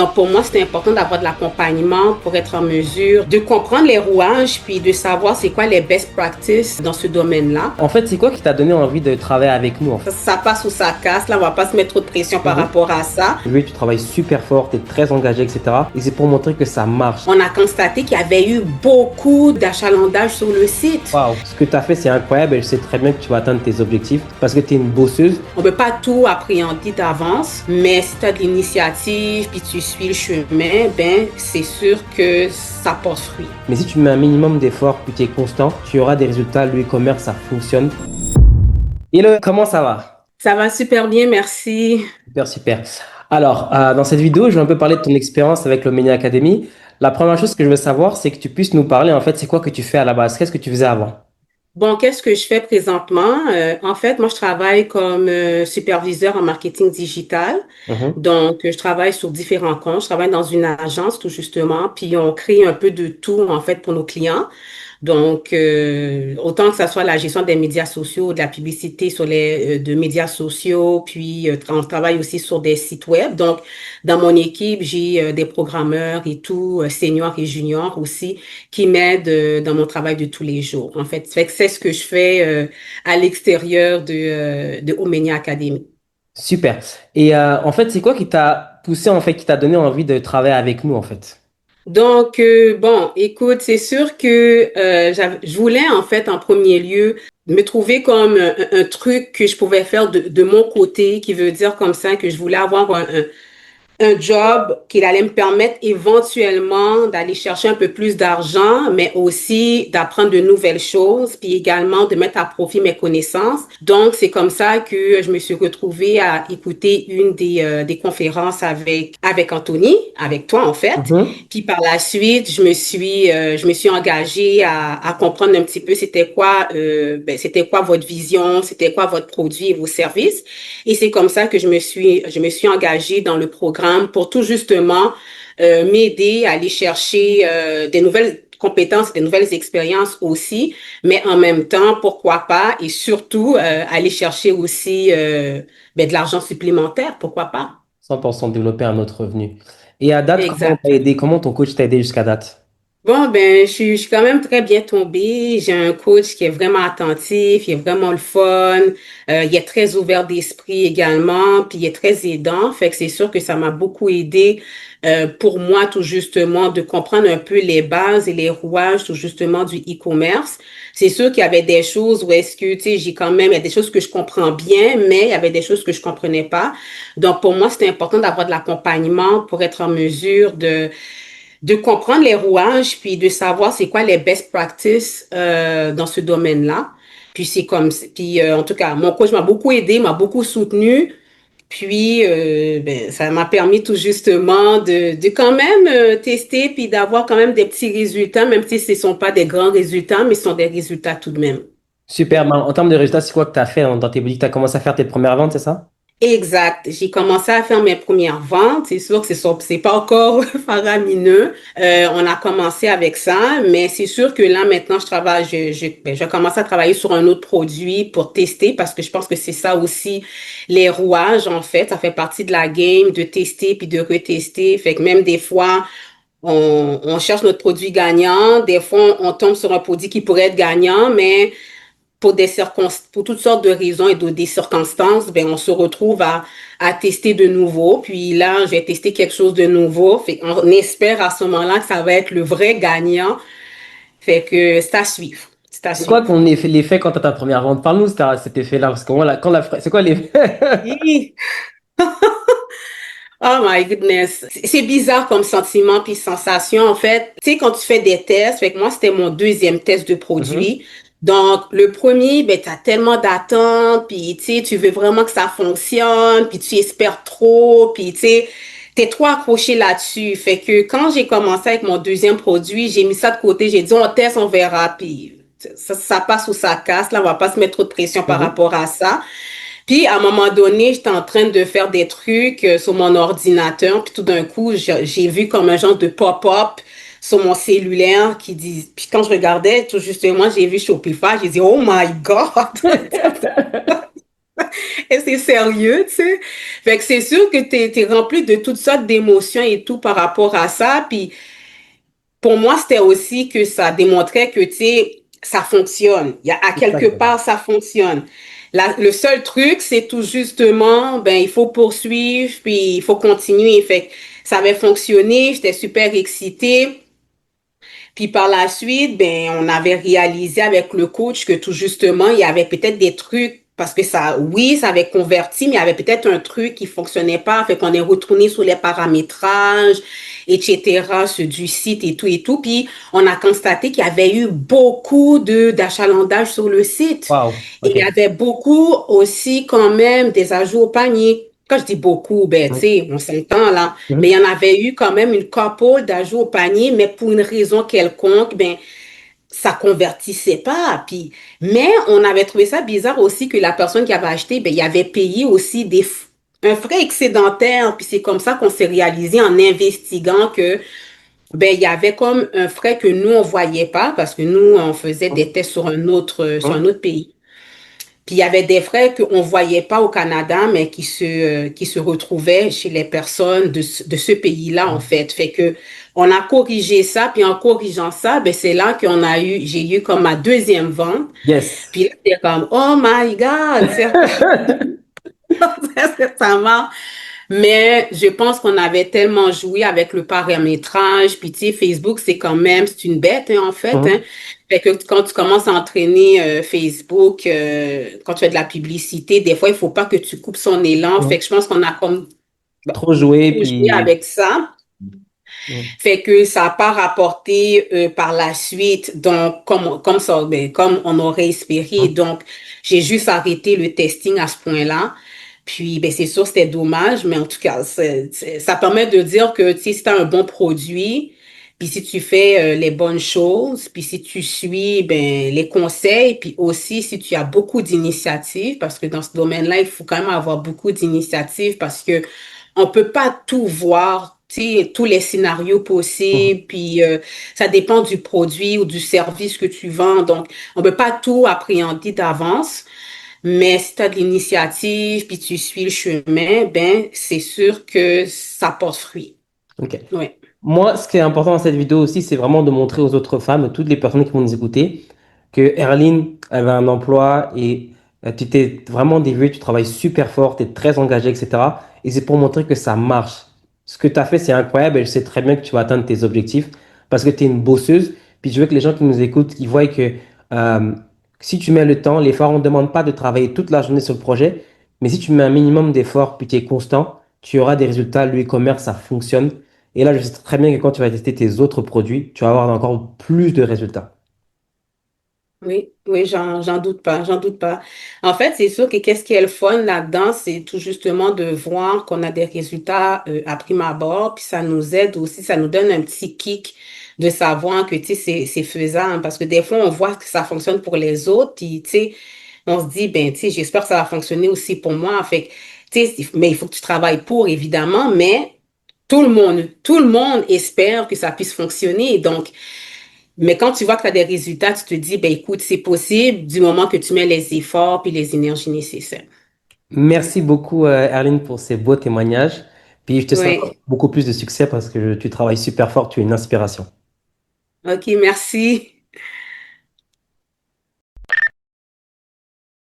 Donc, pour moi, c'est important d'avoir de l'accompagnement pour être en mesure de comprendre les rouages puis de savoir c'est quoi les best practices dans ce domaine-là. En fait, c'est quoi qui t'a donné envie de travailler avec nous en fait? Ça passe ou ça casse, là, on va pas se mettre trop de pression par Mhm. rapport à ça. Oui, tu travailles super fort, tu es très engagé, etc. Et c'est pour montrer que ça marche. On a constaté qu'il y avait eu beaucoup d'achalandage sur le site. Waouh, ce que tu as fait, c'est incroyable et je sais très bien que tu vas atteindre tes objectifs parce que tu es une bosseuse. On peut pas tout appréhender d'avance, mais si tu as de l'initiative puis tu suis le chemin, ben c'est sûr que ça porte fruit. Mais si tu mets un minimum d'efforts puis tu es constant, tu auras des résultats. Le e-commerce, ça fonctionne. Hello, comment ça va? Ça va super bien, merci. Super, super. Alors, dans cette vidéo, je vais un peu parler de ton expérience avec l'Omnia Academy. La première chose que je veux savoir, c'est que tu puisses nous parler, en fait, c'est quoi que tu fais à la base? Qu'est-ce que tu faisais avant? Bon, qu'est-ce que je fais présentement? En fait, moi, je travaille comme superviseur en marketing digital. Mhm. Donc, je travaille sur différents comptes. Je travaille dans une agence, tout justement, puis on crée un peu de tout, en fait, pour nos clients. Donc, autant que ça soit la gestion des médias sociaux, de la publicité sur les de médias sociaux, puis on travaille aussi sur des sites web. Donc, dans mon équipe, j'ai des programmeurs et tout, seniors et juniors aussi, qui m'aident dans mon travail de tous les jours. En fait, c'est ce que je fais à l'extérieur de Omenia Academy. Super. Et en fait, c'est quoi qui t'a poussé, en fait, qui t'a donné envie de travailler avec nous, en fait? Donc, bon, écoute, c'est sûr que je voulais en fait en premier lieu me trouver comme un truc que je pouvais faire de mon côté, qui veut dire comme ça que je voulais avoir un job qui allait me permettre éventuellement d'aller chercher un peu plus d'argent, mais aussi d'apprendre de nouvelles choses, puis également de mettre à profit mes connaissances. Donc, c'est comme ça que je me suis retrouvée à écouter une des conférences avec Anthony, avec toi en fait. Mhm. Puis par la suite, je me suis engagée à comprendre un petit peu c'était quoi votre vision, c'était quoi votre produit et vos services. Et c'est comme ça que je me suis engagée dans le programme pour tout justement m'aider à aller chercher des nouvelles compétences, des nouvelles expériences aussi, mais en même temps, pourquoi pas, et surtout aller chercher aussi de l'argent supplémentaire, pourquoi pas. 100% développer un autre revenu. Et à date, comment on t'a Exact. aidé? Comment ton coach t'a aidé jusqu'à date? Bon, ben, je suis quand même très bien tombée. J'ai un coach qui est vraiment attentif, il est vraiment le fun, il est très ouvert d'esprit également, puis il est très aidant. Fait que c'est sûr que ça m'a beaucoup aidé pour moi, tout justement, de comprendre un peu les bases et les rouages, tout justement, du e-commerce. C'est sûr qu'il y avait des choses où est-ce que, tu sais, il y a des choses que je comprends bien, mais il y avait des choses que je comprenais pas. Donc, pour moi, c'était important d'avoir de l'accompagnement pour être en mesure de comprendre les rouages, puis de savoir c'est quoi les best practices dans ce domaine-là. Puis en tout cas, mon coach m'a beaucoup aidé, m'a beaucoup soutenu. Puis ça m'a permis tout justement de quand même tester puis d'avoir quand même des petits résultats, même si ce ne sont pas des grands résultats, mais ce sont des résultats tout de même. Super. Ben, en termes de résultats, c'est quoi que tu as fait dans tes boutiques? Tu as commencé à faire tes premières ventes, c'est ça? Exact. J'ai commencé à faire mes premières ventes. C'est sûr que c'est pas encore faramineux. On a commencé avec ça, mais c'est sûr que là maintenant je commence à travailler sur un autre produit pour tester parce que je pense que c'est ça aussi les rouages en fait. Ça fait partie de la game de tester puis de retester. Fait que même des fois on cherche notre produit gagnant. Des fois on tombe sur un produit qui pourrait être gagnant, mais pour toutes sortes de raisons et des circonstances, ben, on se retrouve à tester de nouveau. Puis là, je vais tester quelque chose de nouveau. On espère à ce moment-là que ça va être le vrai gagnant. Fait que c'est à suivre. C'est à C'est quoi suivre. ton effet, l'effet quand tu as ta première vente? Parle-nous de cet effet-là. Parce que moi, c'est quoi l'effet? Hi! Oh my goodness. C'est bizarre comme sentiment puis sensation. En fait, tu sais, quand tu fais des tests, fait que moi, c'était mon deuxième test de Mhm. produit. Donc, le premier, ben, t'as tellement d'attentes, puis tu sais, tu veux vraiment que ça fonctionne, puis tu espères trop, puis tu sais, t'es trop accroché là-dessus. Fait que quand j'ai commencé avec mon deuxième produit, j'ai mis ça de côté, j'ai dit, on teste, on verra, puis ça passe ou ça casse. Là, on va pas se mettre trop de pression par Mhm. rapport à ça. Puis, à un moment donné, j'étais en train de faire des trucs sur mon ordinateur. Puis tout d'un coup, j'ai vu comme un genre de pop-up sur mon cellulaire qui dit... Puis quand je regardais, tout justement, j'ai vu Shopify. J'ai dit, oh my God! Et c'est sérieux, tu sais. Fait que c'est sûr que t'es rempli de toutes sortes d'émotions et tout par rapport à ça. Puis pour moi, c'était aussi que ça démontrait que, tu sais, ça fonctionne. Il y a, à quelque Exactement. part, ça fonctionne. Le seul truc, c'est tout justement, ben, il faut poursuivre, puis il faut continuer. Fait que ça avait fonctionné, j'étais super excitée. Puis par la suite, ben, on avait réalisé avec le coach que tout justement, il y avait peut-être des trucs, parce que ça, oui, ça avait converti, mais il y avait peut-être un truc qui fonctionnait pas. Fait qu'on est retourné sur les paramétrages, etc., sur du site et tout et tout. Puis on a constaté qu'il y avait eu beaucoup d'achalandage sur le site. Waouh, Et ok. il y avait beaucoup aussi quand même des ajouts au panier. Quand je dis beaucoup, ben, tu Mhm. sais, on s'entend là. Mais il y en avait eu quand même une couple d'ajouts au panier, mais pour une raison quelconque, ben, ça convertissait pas. Puis, mais on avait trouvé ça bizarre aussi que la personne qui avait acheté, ben, il avait payé aussi un frais excédentaire. Puis c'est comme ça qu'on s'est réalisé en investiguant que, ben, il y avait comme un frais que nous, on voyait pas parce que nous, on faisait des tests sur un Mhm. autre pays. Puis il y avait des frais qu'on ne voyait pas au Canada, mais qui se retrouvaient chez les personnes de ce pays-là, en fait. Fait que on a corrigé ça, puis en corrigeant ça, ben c'est là j'ai eu comme ma deuxième vente. Yes. Puis là, c'est comme, oh my God, certainement. Mais je pense qu'on avait tellement joué avec le paramétrage. Puis, tu sais, Facebook, c'est une bête, hein, en fait, hein. Mhm. Fait que quand tu commences à entraîner Facebook, quand tu fais de la publicité, des fois, il faut pas que tu coupes son élan. Fait Mhm. que je pense qu'on a comme bah, Trop joué, trop joué puis. avec ça. Mhm. Fait que ça n'a pas rapporté par la suite, donc comme ça, ben, comme on aurait espéré. Mhm. Donc, j'ai juste arrêté le testing à ce point-là. Puis, ben, c'est sûr, c'était dommage, mais en tout cas, ça permet de dire que, tu sais, si tu as un bon produit, puis si tu fais les bonnes choses, puis si tu suis ben, les conseils, puis aussi si tu as beaucoup d'initiatives, parce que dans ce domaine-là, il faut quand même avoir beaucoup d'initiatives parce que on peut pas tout voir, tu sais, tous les scénarios Mhm. possibles, puis ça dépend du produit ou du service que tu vends. Donc, on peut pas tout appréhender d'avance. Mais si tu as de l'initiative, puis tu suis le chemin, ben, c'est sûr que ça porte fruit. Ok. Oui. Moi, ce qui est important dans cette vidéo aussi, c'est vraiment de montrer aux autres femmes, toutes les personnes qui vont nous écouter, que Erline avait un emploi et tu t'es vraiment dévouée, tu travailles super fort, tu es très engagée, etc. Et c'est pour montrer que ça marche. Ce que tu as fait, c'est incroyable et je sais très bien que tu vas atteindre tes objectifs parce que tu es une bosseuse. Puis je veux que les gens qui nous écoutent, ils voient que euh, si tu mets le temps, l'effort, on ne demande pas de travailler toute la journée sur le projet, mais si tu mets un minimum d'effort puis tu es constant, tu auras des résultats. Le e-commerce, ça fonctionne. Et là, je sais très bien que quand tu vas tester tes autres produits, tu vas avoir encore plus de résultats. Oui, oui, j'en doute pas, j'en doute pas. En fait, c'est sûr que qu'est-ce qui est le fun là-dedans, c'est tout justement de voir qu'on a des résultats à prime abord, puis ça nous aide aussi, ça nous donne un petit kick de savoir que, tu sais, c'est faisable, parce que des fois, on voit que ça fonctionne pour les autres, puis, tu sais, on se dit, ben, tu sais, j'espère que ça va fonctionner aussi pour moi. Fait que, tu sais, mais il faut que tu travailles pour, évidemment, mais tout le monde espère que ça puisse fonctionner. Donc, mais quand tu vois que tu as des résultats, tu te dis, ben écoute, c'est possible du moment que tu mets les efforts puis les énergies nécessaires. Merci beaucoup, Erline, pour ces beaux témoignages. Puis je te souhaite Oui. beaucoup plus de succès parce que tu travailles super fort, tu es une inspiration. OK, merci.